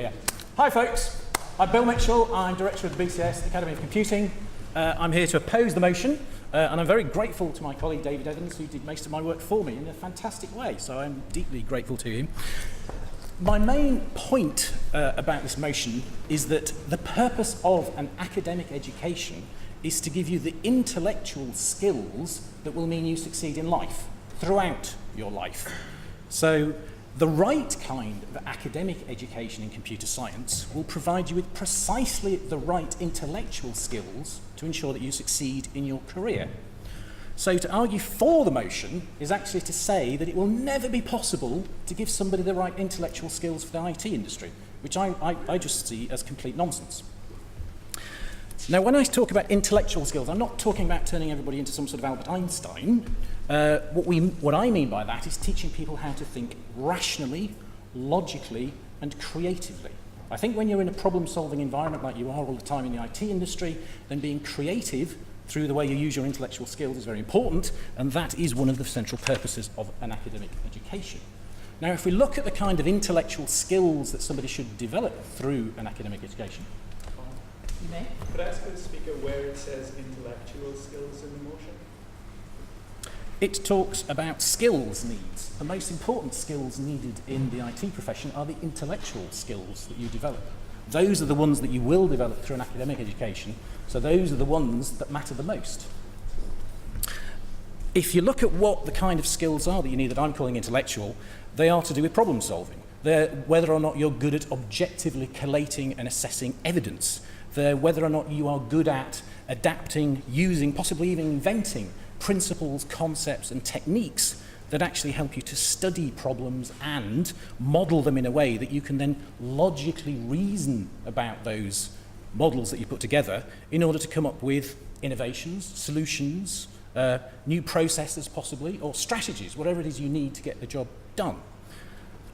Yeah. Hi folks, I'm Bill Mitchell, I'm Director of the BCS Academy of Computing. I'm here to oppose the motion and I'm very grateful to my colleague David Evans who did most of my work for me in a fantastic way, so I'm deeply grateful to him. My main point about this motion is that the purpose of an academic education is to give you the intellectual skills that will mean you succeed in life, throughout your life. So the right kind of academic education in computer science will provide you with precisely the right intellectual skills to ensure that you succeed in your career. So to argue for the motion is actually to say that it will never be possible to give somebody the right intellectual skills for the IT industry, which I just see as complete nonsense. Now, when I talk about intellectual skills, I'm not talking about turning everybody into some sort of Albert Einstein. What I mean by that is teaching people how to think rationally, logically, and creatively. I think when you're in a problem-solving environment like you are all the time in the IT industry, then being creative through the way you use your intellectual skills is very important, and that is one of the central purposes of an academic education. Now, if we look at the kind of intellectual skills that somebody should develop through an academic education, you may. Could I ask the speaker where it says intellectual skills in the motion? It talks about skills needs. The most important skills needed in the IT profession are the intellectual skills that you develop. Those are the ones that you will develop through an academic education, so those are the ones that matter the most. If you look at what the kind of skills are that you need that I'm calling intellectual, they are to do with problem solving. They're whether or not you're good at objectively collating and assessing evidence. They're whether or not you are good at adapting, using, possibly even inventing principles, concepts and techniques that actually help you to study problems and model them in a way that you can then logically reason about those models that you put together in order to come up with innovations, solutions, new processes possibly, or strategies, whatever it is you need to get the job done.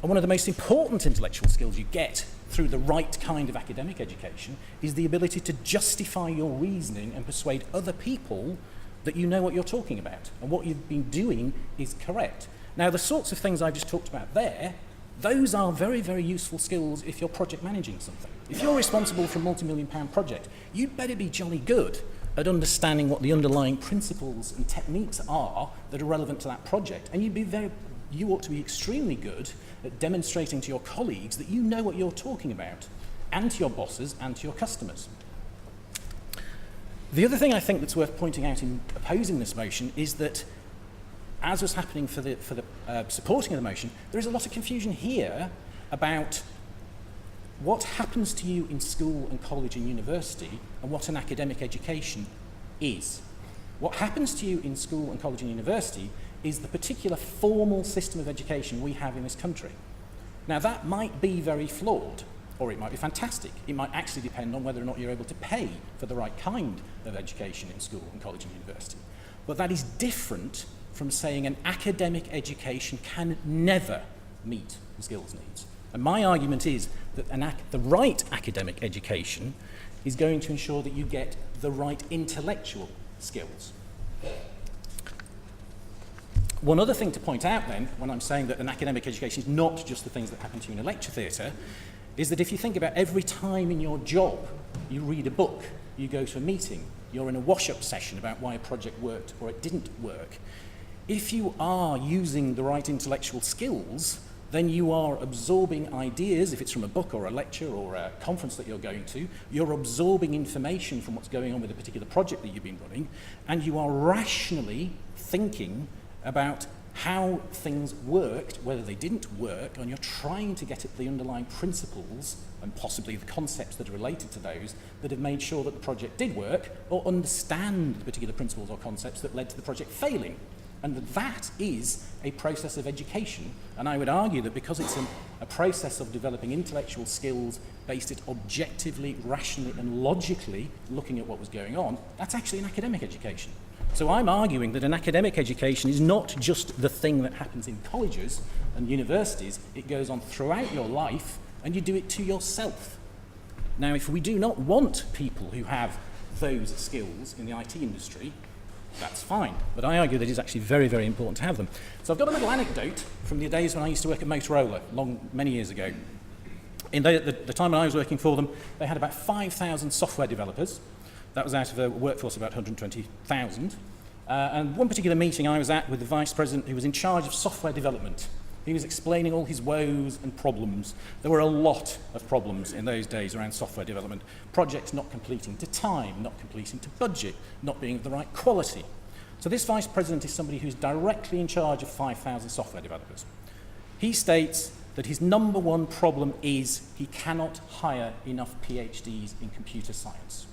And one of the most important intellectual skills you get through the right kind of academic education is the ability to justify your reasoning and persuade other people that you know what you're talking about and what you've been doing is correct. Now, the sorts of things I just talked about there, those are very, very useful skills if you're project managing something. If you're responsible for a multi-million-pound project, you'd better be jolly good at understanding what the underlying principles and techniques are that are relevant to that project. And you ought to be extremely good at demonstrating to your colleagues that you know what you're talking about, and to your bosses and to your customers. The other thing I think that's worth pointing out in opposing this motion is that, as was happening for the supporting of the motion, there is a lot of confusion here about what happens to you in school and college and university and what an academic education is. What happens to you in school and college and university is the particular formal system of education we have in this country. Now, that might be very flawed, or it might be fantastic. It might actually depend on whether or not you're able to pay for the right kind of education in school and college and university. But that is different from saying an academic education can never meet the skills needs. And my argument is that the right academic education is going to ensure that you get the right intellectual skills. One other thing to point out then, when I'm saying that an academic education is not just the things that happen to you in a lecture theatre, is that if you think about every time in your job you read a book, you go to a meeting, you're in a wash-up session about why a project worked or it didn't work, if you are using the right intellectual skills, then you are absorbing ideas, if it's from a book or a lecture or a conference that you're going to, you're absorbing information from what's going on with a particular project that you've been running, and you are rationally thinking about how things worked, whether they didn't work, and you're trying to get at the underlying principles and possibly the concepts that are related to those that have made sure that the project did work, or understand the particular principles or concepts that led to the project failing. And that is a process of education. And I would argue that because it's a process of developing intellectual skills based it objectively, rationally, and logically looking at what was going on, that's actually an academic education. So I'm arguing that an academic education is not just the thing that happens in colleges and universities, it goes on throughout your life and you do it to yourself. Now, if we do not want people who have those skills in the IT industry, that's fine. But I argue that it's actually very, very important to have them. So I've got a little anecdote from the days when I used to work at Motorola, many years ago. In the time when I was working for them, they had about 5,000 software developers. That was out of a workforce of about 120,000. And one particular meeting I was at with the vice president who was in charge of software development. He was explaining all his woes and problems. There were a lot of problems in those days around software development. Projects not completing to time, not completing to budget, not being of the right quality. So this vice president is somebody who's directly in charge of 5,000 software developers. He states that his number one problem is he cannot hire enough PhDs in computer science.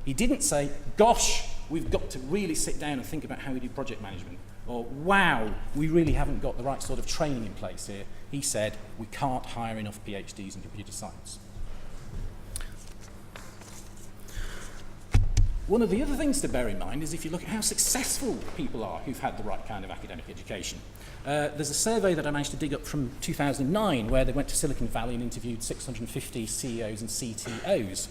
He didn't say, gosh, we've got to really sit down and think about how we do project management. Or, wow, we really haven't got the right sort of training in place here. He said, we can't hire enough PhDs in computer science. One of the other things to bear in mind is if you look at how successful people are who've had the right kind of academic education. There's a survey that I managed to dig up from 2009 where they went to Silicon Valley and interviewed 650 CEOs and CTOs.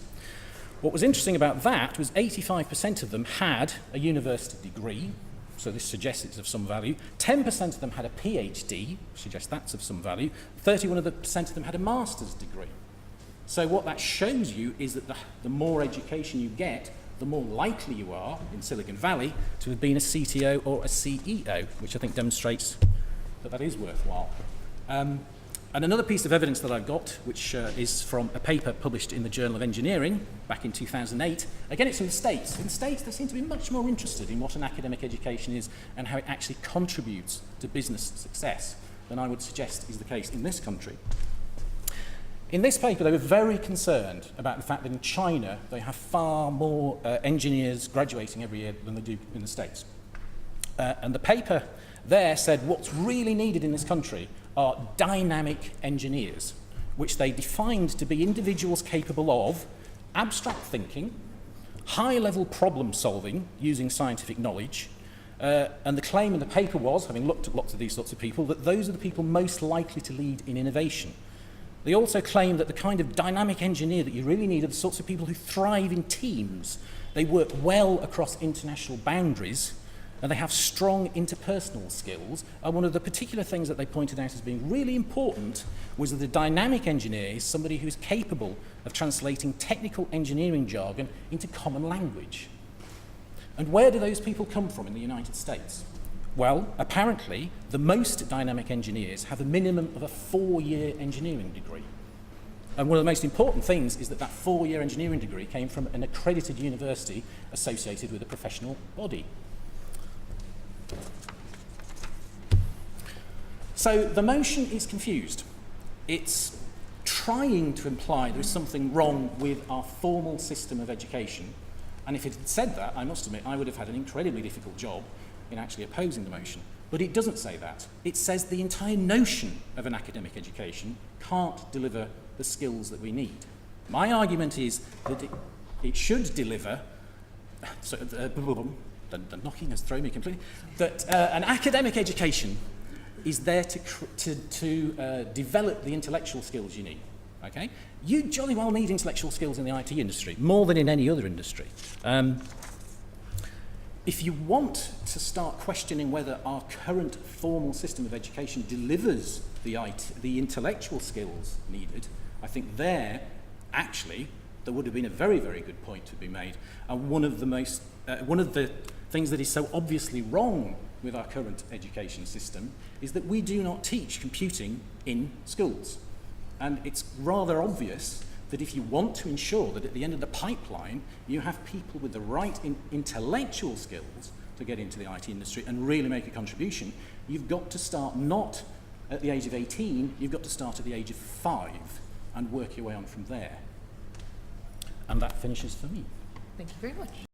What was interesting about that was 85% of them had a university degree, so this suggests it's of some value. 10% of them had a PhD, suggests that's of some value. 31% of them had a master's degree. So what that shows you is that the more education you get, the more likely you are, in Silicon Valley, to have been a CTO or a CEO, which I think demonstrates that that is worthwhile. And another piece of evidence that I've got, which is from a paper published in the Journal of Engineering back in 2008. Again, it's from the States. In the States, they seem to be much more interested in what an academic education is and how it actually contributes to business success than I would suggest is the case in this country. In this paper, they were very concerned about the fact that in China, they have far more engineers graduating every year than they do in the States. And the paper there said what's really needed in this country are dynamic engineers, which they defined to be individuals capable of abstract thinking, high-level problem solving using scientific knowledge, and the claim in the paper was, having looked at lots of these sorts of people, that those are the people most likely to lead in innovation. They also claim that the kind of dynamic engineer that you really need are the sorts of people who thrive in teams. They work well across international boundaries, and they have strong interpersonal skills. And one of the particular things that they pointed out as being really important was that the dynamic engineer is somebody who's capable of translating technical engineering jargon into common language. And where do those people come from in the United States? Well, apparently, the most dynamic engineers have a minimum of a 4-year engineering degree. And one of the most important things is that that 4-year engineering degree came from an accredited university associated with a professional body. So the motion is confused. It's trying to imply there is something wrong with our formal system of education. And if it had said that, I must admit, I would have had an incredibly difficult job in actually opposing the motion. But it doesn't say that. It says the entire notion of an academic education can't deliver the skills that we need. My argument is that it should deliver, so, the knocking has thrown me completely, that an academic education is there to develop the intellectual skills you need. Okay? You jolly well need intellectual skills in the IT industry, more than in any other industry. If you want to start questioning whether our current formal system of education delivers the intellectual skills needed, I think there would have been a very, very good point to be made. And one of the things that is so obviously wrong with our current education system is that we do not teach computing in schools. And it's rather obvious that if you want to ensure that at the end of the pipeline you have people with the right intellectual skills to get into the IT industry and really make a contribution, you've got to start not at the age of 18, you've got to start at the age of 5 and work your way on from there. And that finishes for me. Thank you very much.